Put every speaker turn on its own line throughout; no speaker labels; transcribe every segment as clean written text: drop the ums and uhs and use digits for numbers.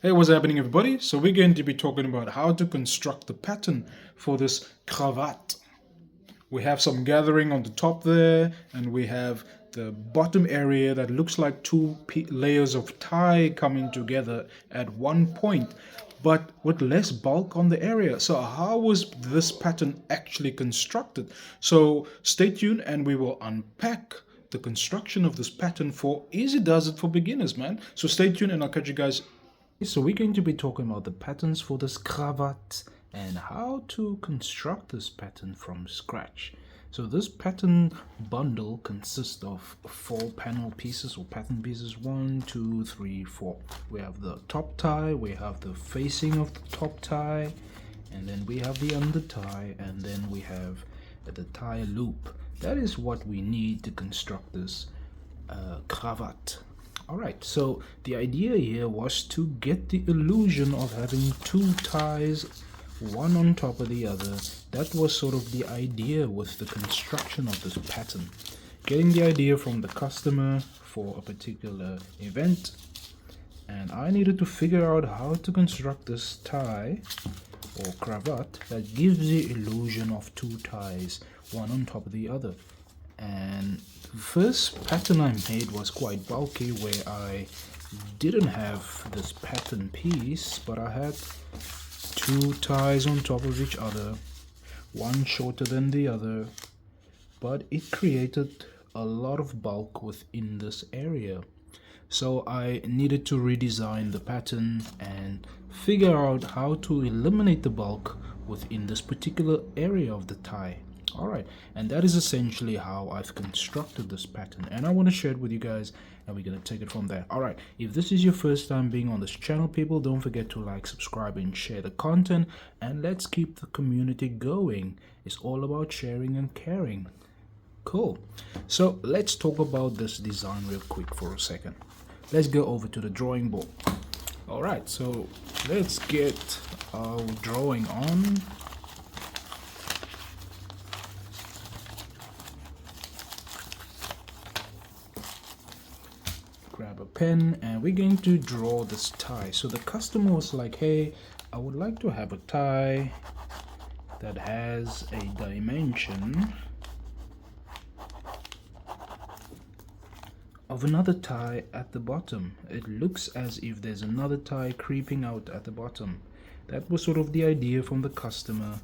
Hey, what's happening, everybody? So we're going to be talking about how to construct the pattern for this cravat. We have some gathering on the top there, and we have the bottom area that looks like two layers of tie coming together at one point, but with less bulk on the area. So how was this pattern actually constructed? So stay tuned and we will unpack the construction of this pattern for Easy Does It for beginners, man. So stay tuned and I'll catch you guys. So we're going to be talking about the patterns for this cravat and how to construct this pattern from scratch. So this pattern bundle consists of 4 panel pieces or pattern pieces. 1, 2, 3, 4. We have the top tie, we have the facing of the top tie, and then we have the under tie, and then we have the tie loop. That is what we need to construct this cravat. Alright, so the idea here was to get the illusion of having 2 ties, one on top of the other. That was sort of the idea with the construction of this pattern. Getting the idea from the customer for a particular event, and I needed to figure out how to construct this tie or cravat that gives the illusion of 2 ties, one on top of the other. And the first pattern I made was quite bulky, where I didn't have this pattern piece, but I had 2 ties on top of each other, one shorter than the other, but it created a lot of bulk within this area. So I needed to redesign the pattern and figure out how to eliminate the bulk within this particular area of the tie. Alright, and that is essentially how I've constructed this pattern, and I want to share it with you guys, and we're going to take it from there. Alright, if this is your first time being on this channel, people, don't forget to like, subscribe, and share the content, and let's keep the community going. It's all about sharing and caring. Cool. So let's talk about this design real quick for a second. Let's go over to the drawing board. Alright, so let's get our drawing on. Grab a pen and we're going to draw this tie. So the customer was like, hey, I would like to have a tie that has a dimension of another tie at the bottom. It looks as if there's another tie creeping out at the bottom. That was sort of the idea from the customer,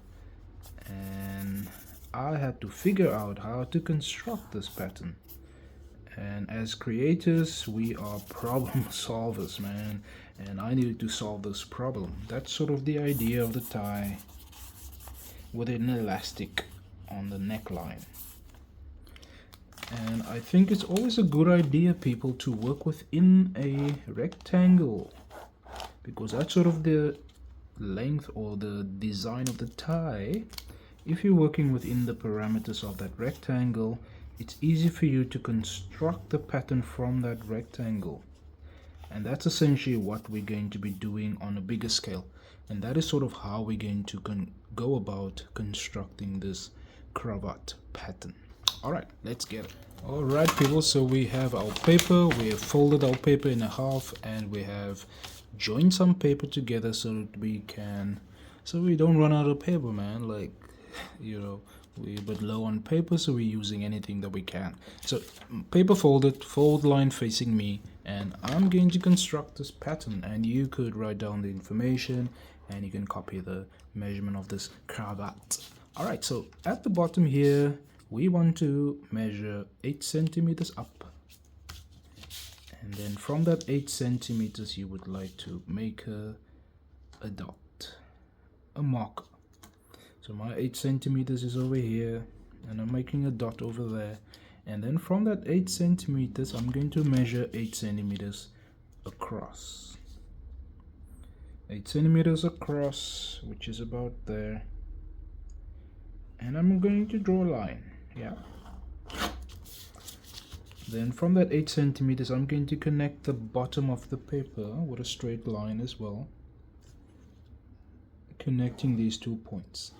and I had to figure out how to construct this pattern. And as creators, we are problem solvers, man, and I needed to solve this problem. That's sort of the idea of the tie with an elastic on the neckline. And I think it's always a good idea, people, to work within a rectangle, because that's sort of the length or the design of the tie. If you're working within the parameters of that rectangle, it's easy for you to construct the pattern from that rectangle. And that's essentially what we're going to be doing on a bigger scale. And that is sort of how we're going to go about constructing this cravat pattern. Alright, let's get it. Alright, people, so we have our paper. We have folded our paper in half, and we have joined some paper together so that we don't run out of paper, man. Like, you know, we're a bit low on paper, so we're using anything that we can. So paper folded, fold line facing me, and I'm going to construct this pattern, and you could write down the information and you can copy the measurement of this cravat. Alright, so at the bottom here we want to measure 8 centimeters up, and then from that 8 centimeters you would like to make a dot, a marker. So my 8 centimeters is over here, and I'm making a dot over there. And then from that 8 centimeters, I'm going to measure 8 centimeters across. 8 centimeters across, which is about there. And I'm going to draw a line, yeah. Then from that 8 centimeters, I'm going to connect the bottom of the paper with a straight line as well, connecting these 2 points.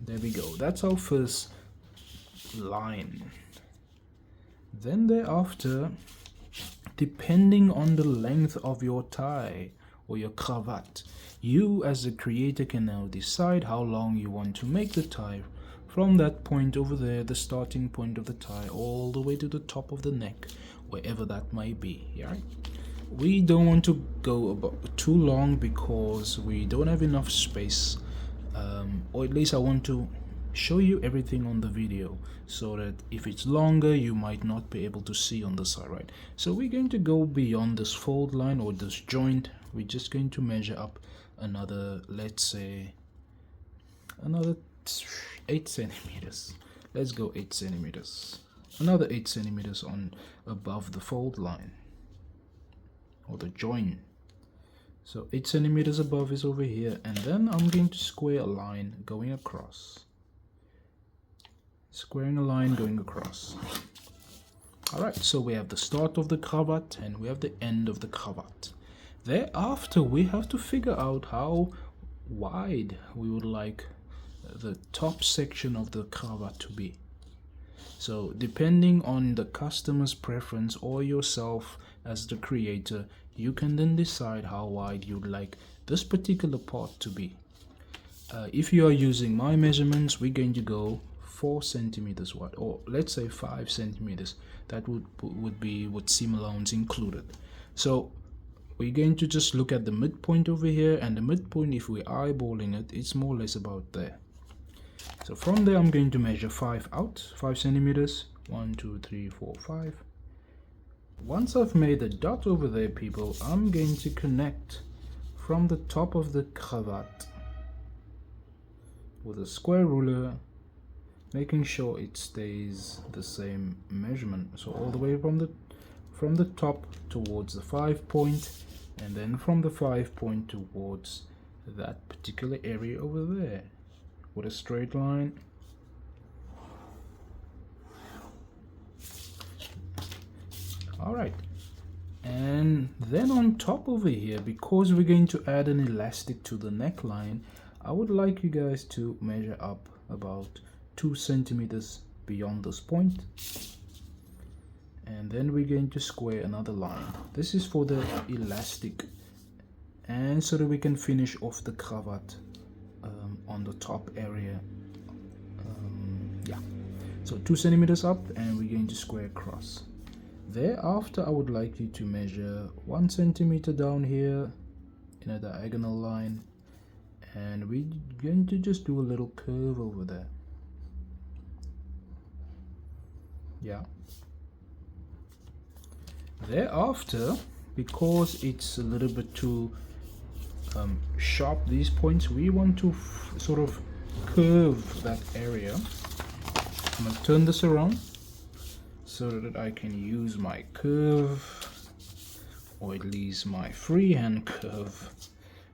There we go. That's our first line. Then thereafter, depending on the length of your tie or your cravat, you as the creator can now decide how long you want to make the tie from that point over there, the starting point of the tie, all the way to the top of the neck, wherever that may be. Right? We don't want to go about too long because we don't have enough space, or at least I want to show you everything on the video, so that if it's longer you might not be able to see on the side, right? So we're going to go beyond this fold line or this joint. We're just going to measure up another, let's say another 8 centimeters. Let's go 8 centimeters, another 8 centimeters on above the fold line or the joint. So 8 centimeters above is over here, and then I'm going to square a line going across, squaring a line going across. Alright, so we have the start of the cravat and we have the end of the cravat. Thereafter we have to figure out how wide we would like the top section of the cravat to be. So depending on the customer's preference or yourself as the creator, you can then decide how wide you'd like this particular part to be. If you are using my measurements, we're going to go 4 centimeters wide, or let's say 5 centimeters. That would be with seam allowance included. So we're going to just look at the midpoint over here, and the midpoint, if we're eyeballing it, it's more or less about there. So from there I'm going to measure 5 out, 5 centimeters, 1 2 3 4 5. Once I've made a dot over there, people, I'm going to connect from the top of the cravat with a square ruler, making sure it stays the same measurement. So all the way from the top towards the 5 point, and then from the 5 point towards that particular area over there with a straight line. Alright, and then on top over here, because we're going to add an elastic to the neckline, I would like you guys to measure up about 2 centimeters beyond this point, and then we're going to square another line. This is for the elastic, and so that we can finish off the cravat on the top area. Yeah, so 2 centimeters up, and we're going to square across. Thereafter I would like you to measure 1 centimeter down here in a diagonal line, and we're going to just do a little curve over there. Yeah. Thereafter, because it's a little bit too sharp, these points, we want to sort of curve that area. I'm going to turn this around so that I can use my curve, or at least my freehand curve,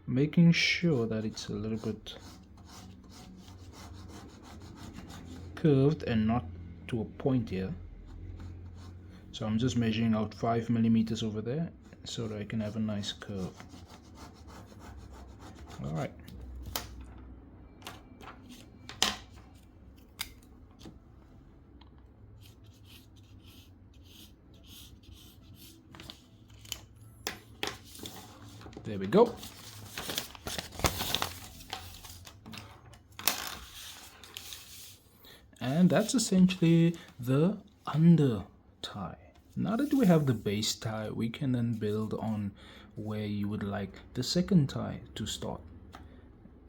making sure that it's a little bit curved and not to a point here. So I'm just measuring out 5 millimeters over there so that I can have a nice curve. Alright. There we go. And that's essentially the under tie. Now that we have the base tie, we can then build on where you would like the second tie to start.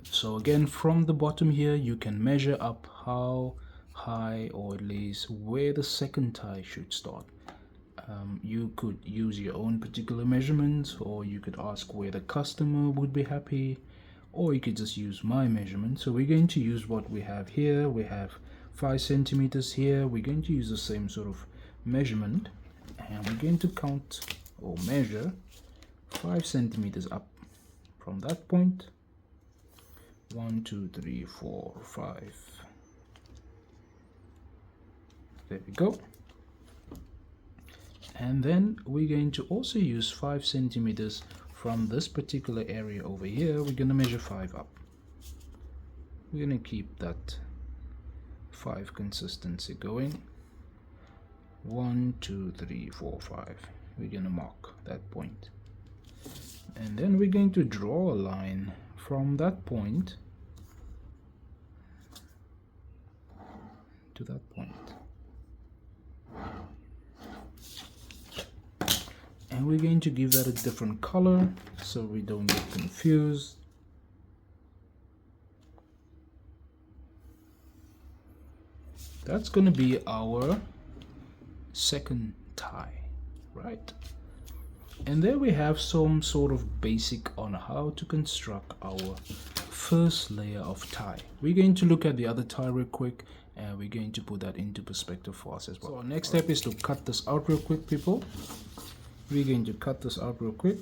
So again, from the bottom here, you can measure up how high, or at least where the second tie should start. You could use your own particular measurements, or you could ask where the customer would be happy, or you could just use my measurement. So we're going to use what we have here. We have 5 centimeters here. We're going to use the same sort of measurement, and we're going to count or measure 5 centimeters up from that point. 1 2 3 4 5. There we go. And then we're going to also use 5 centimeters from this particular area over here. We're going to measure 5 up. We're going to keep that 5 consistency going. 1 2 3 4 5. we're going to mark that point. And then we're going to draw a line from that point to that point. And we're going to give that a different color so we don't get confused. That's going to be our second tie, right? And there we have some sort of basic on how to construct our first layer of tie. We're going to look at the other tie real quick, and we're going to put that into perspective for us as well. So our next step is to cut this out real quick, people. We're going to cut this out real quick.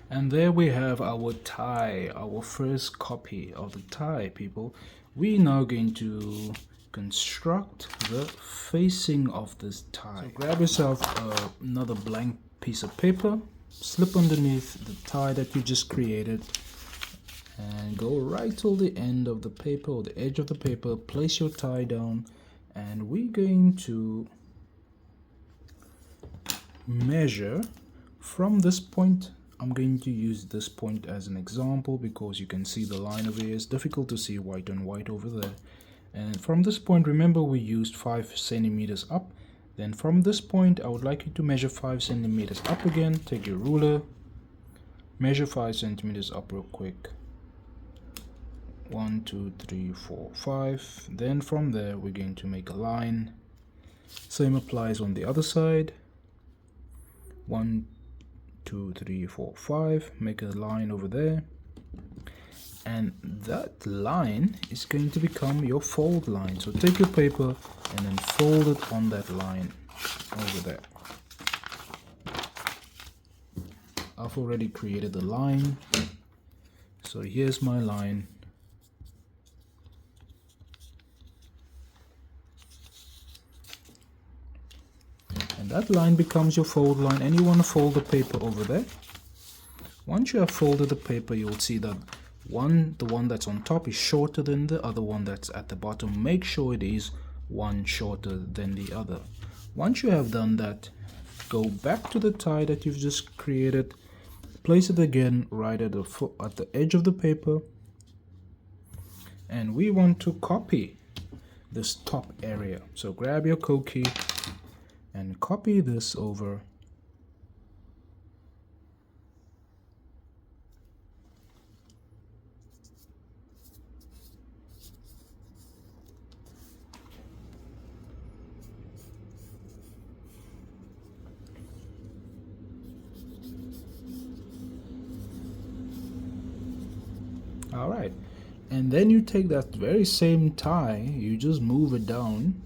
And there we have our tie, our first copy of the tie, people. We're now going to construct the facing of this tie. So grab yourself another blank piece of paper, slip underneath the tie that you just created, and go right till the end of the paper or the edge of the paper. Place your tie down, and we're going to measure from this point. I'm going to use this point as an example because you can see the line over here. It's difficult to see white on white over there. And from this point, remember we used 5 centimeters up. Then from this point, I would like you to measure 5 centimeters up again. Take your ruler, measure 5 centimeters up real quick. 1, 2, 3, 4, 5. Then from there, we're going to make a line. Same applies on the other side. 1, 2, 3, 4, 5. Make a line over there, and that line is going to become your fold line. So take your paper and then fold it on that line over there. I've already created the line, so here's my line. And that line becomes your fold line, and you want to fold the paper over there. Once you have folded the paper, you'll see that the one that's on top is shorter than the other one that's at the bottom. Make sure it is one shorter than the other. Once you have done that, go back to the tie that you've just created, place it again right at the edge of the paper, and we want to copy this top area. So grab your code key and copy this over. All right, and then you take that very same tie, you just move it down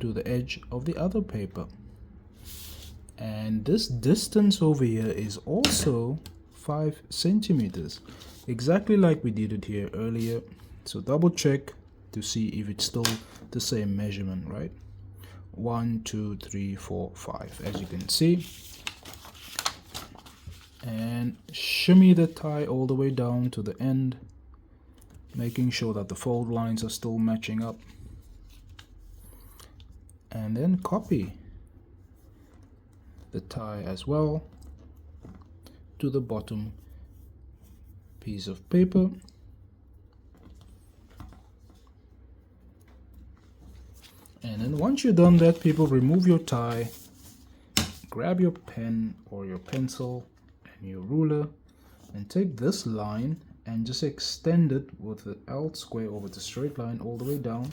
to the edge of the other paper, and this distance over here is also 5 centimeters, exactly like we did it here earlier. So double check to see if it's still the same measurement, right? 1, 2, 3, 4, 5, as you can see. And shimmy the tie all the way down to the end, making sure that the fold lines are still matching up. And then copy the tie as well to the bottom piece of paper. And then once you've done that, people, remove your tie, grab your pen or your pencil and your ruler, and take this line and just extend it with the L square over the straight line all the way down.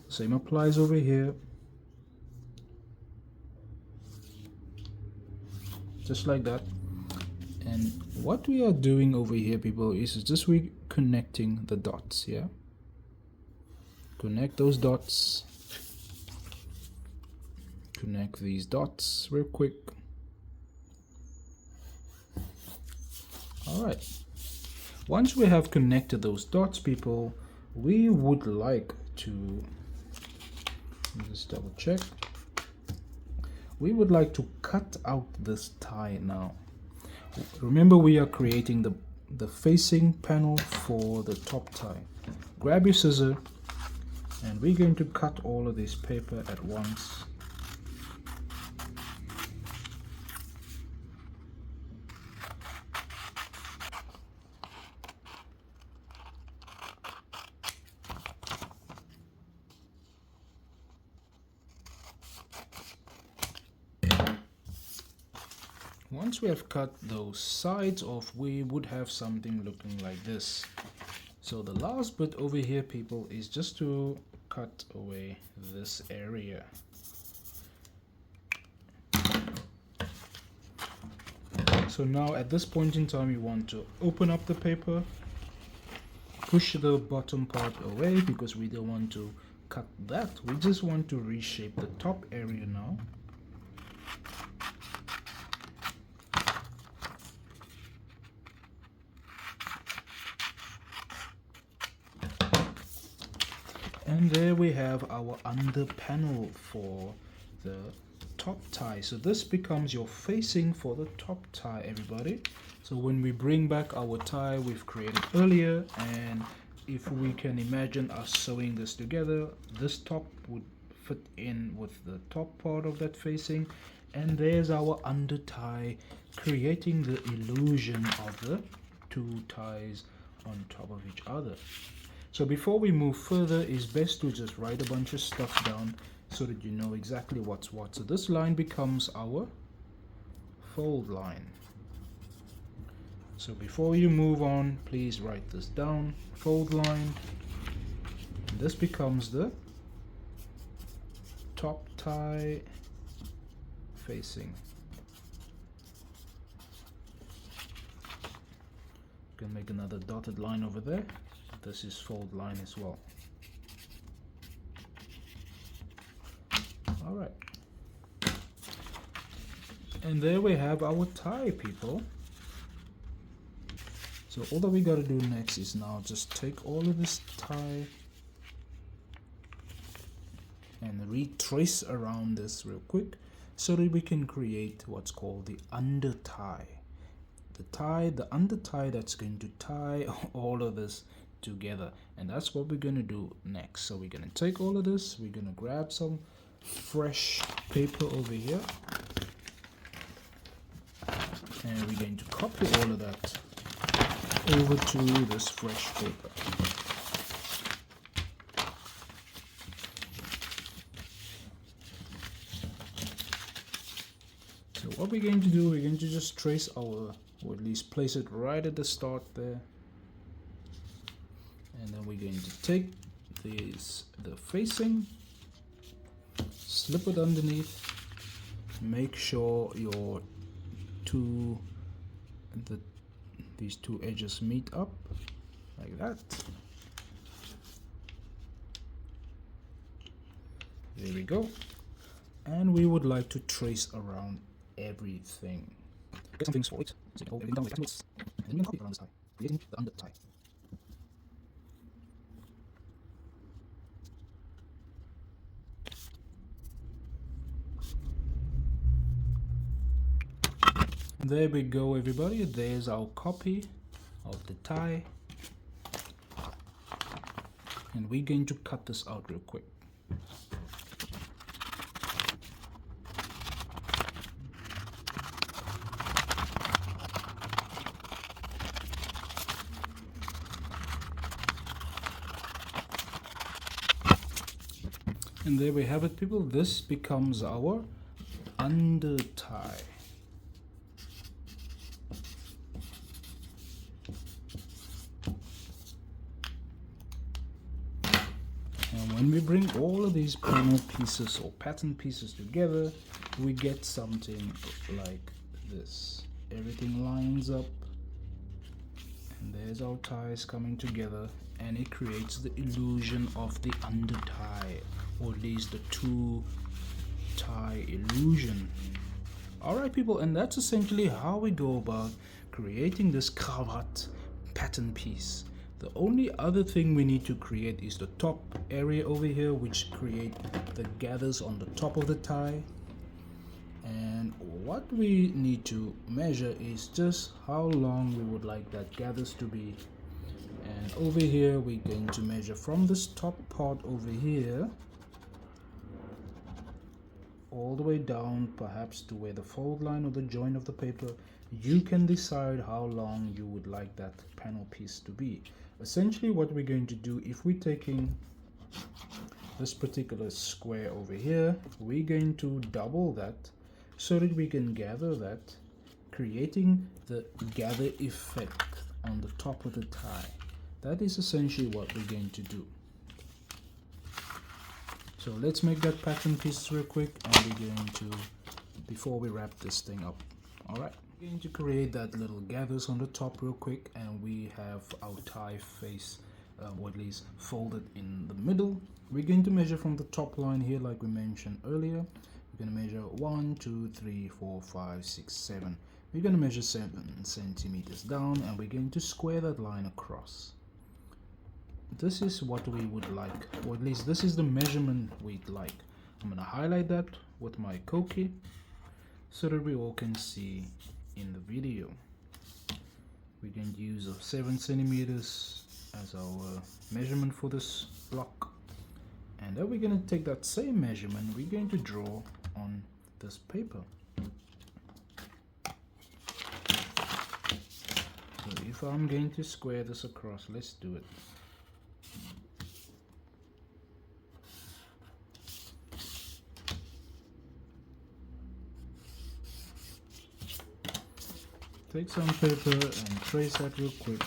Same applies over here. Just like that. And what we are doing over here, people, is just we connecting the dots. Yeah, connect those dots, connect these dots real quick. All right, once we have connected those dots, people, we would like to just double check. we would like to cut out this tie now. Remember, we are creating the facing panel for the top tie. Grab your scissor and we're going to cut all of this paper at once. Once we have cut those sides off, we would have something looking like this. So the last bit over here, people, is just to cut away this area. So now at this point in time, you want to open up the paper, push the bottom part away because we don't want to cut that. We just want to reshape the top area now. And there we have our under panel for the top tie. So this becomes your facing for the top tie, everybody. So when we bring back our tie we've created earlier, and if we can imagine us sewing this together, this top would fit in with the top part of that facing, and there's our under tie, creating the illusion of the two ties on top of each other. So before we move further, it's best to just write a bunch of stuff down so that you know exactly what's what. So this line becomes our fold line. So before you move on, please write this down. Fold line. And this becomes the top tie facing. You can make another dotted line over there. This is fold line as well. All right. And there we have our tie, people. So all that we got to do next is now just take all of this tie and retrace around this real quick so that we can create what's called the under tie. The under tie that's going to tie all of this together, and that's what we're going to do next. So we're going to take all of this, we're going to grab some fresh paper over here, and we're going to copy all of that over to this fresh paper. So what we're going to do, we're going to just trace our, or at least place it right at the start there. And then we're going to take the facing, slip it underneath, make sure your these two edges meet up like that. There we go. And we would like to trace around everything. Get some things for it. So you hold everything down with the and then you can copy around this tie, creating the under tie. There we go, everybody. There's our copy of the tie, and we're going to cut this out real quick. And there we have it, people. This becomes our under tie. When we bring all of these panel pieces or pattern pieces together, we get something like this. Everything lines up, and there's our ties coming together, and it creates the illusion of the under tie, or at least the two tie illusion. Alright, people, and that's essentially how we go about creating this cravat pattern piece. The only other thing we need to create is the top area over here, which create the gathers on the top of the tie. And what we need to measure is just how long we would like that gathers to be. And over here we're going to measure from this top part over here all the way down, perhaps to where the fold line or the join of the paper. You can decide how long you would like that panel piece to be. Essentially what we're going to do, if we're taking this particular square over here, we're going to double that so that we can gather that, creating the gather effect on the top of the tie. That is essentially what we're going to do. So let's make that pattern piece real quick, and we're going to, before we wrap this thing up. Alright, we're going to create that little gathers on the top real quick, and we have our tie face, or at least folded in the middle. We're going to measure from the top line here like we mentioned earlier. We're going to measure 1, 2, 3, 4, 5, 6, 7. We're going to measure 7 centimeters down, and we're going to square that line across. This is what we would like, or at least this is the measurement we'd like. I'm going to highlight that with my Koki so that we all can see in the video. We're going to use 7 centimeters as our measurement for this block, and then we're going to take that same measurement, we're going to draw on this paper. So if I'm going to square this across, let's do it. Take some paper and trace that real quick.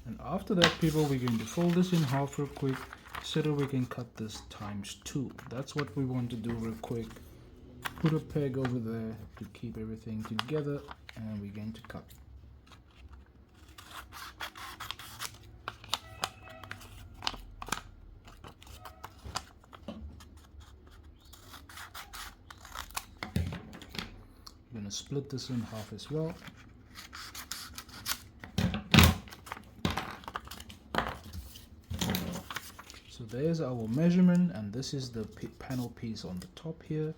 And after that, people, we're going to fold this in half real quick so that we can cut this ×2. That's what we want to do real quick. Put a peg over there to keep everything together, and we're going to cut. We're going to split this in half as well. So there's our measurement, and this is the panel piece on the top here.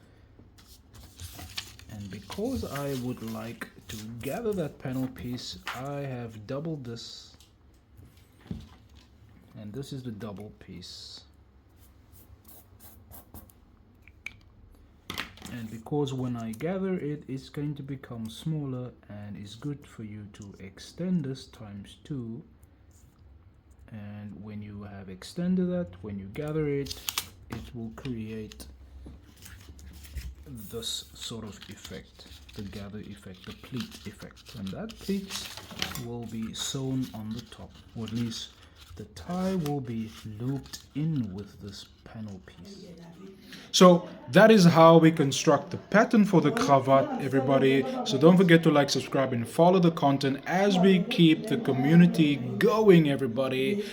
And because I would like to gather that panel piece, I have doubled this, and this is the double piece. And because when I gather it, it's going to become smaller, and it's good for you to extend this ×2. And when you have extended that, when you gather it, it will create this sort of effect, the gather effect, the pleat effect. And that pleat will be sewn on the top, or at least the tie will be looped in with this panel piece. So that is how we construct the pattern for the cravat, everybody. So don't forget to like, subscribe, and follow the content as we keep the community going, everybody.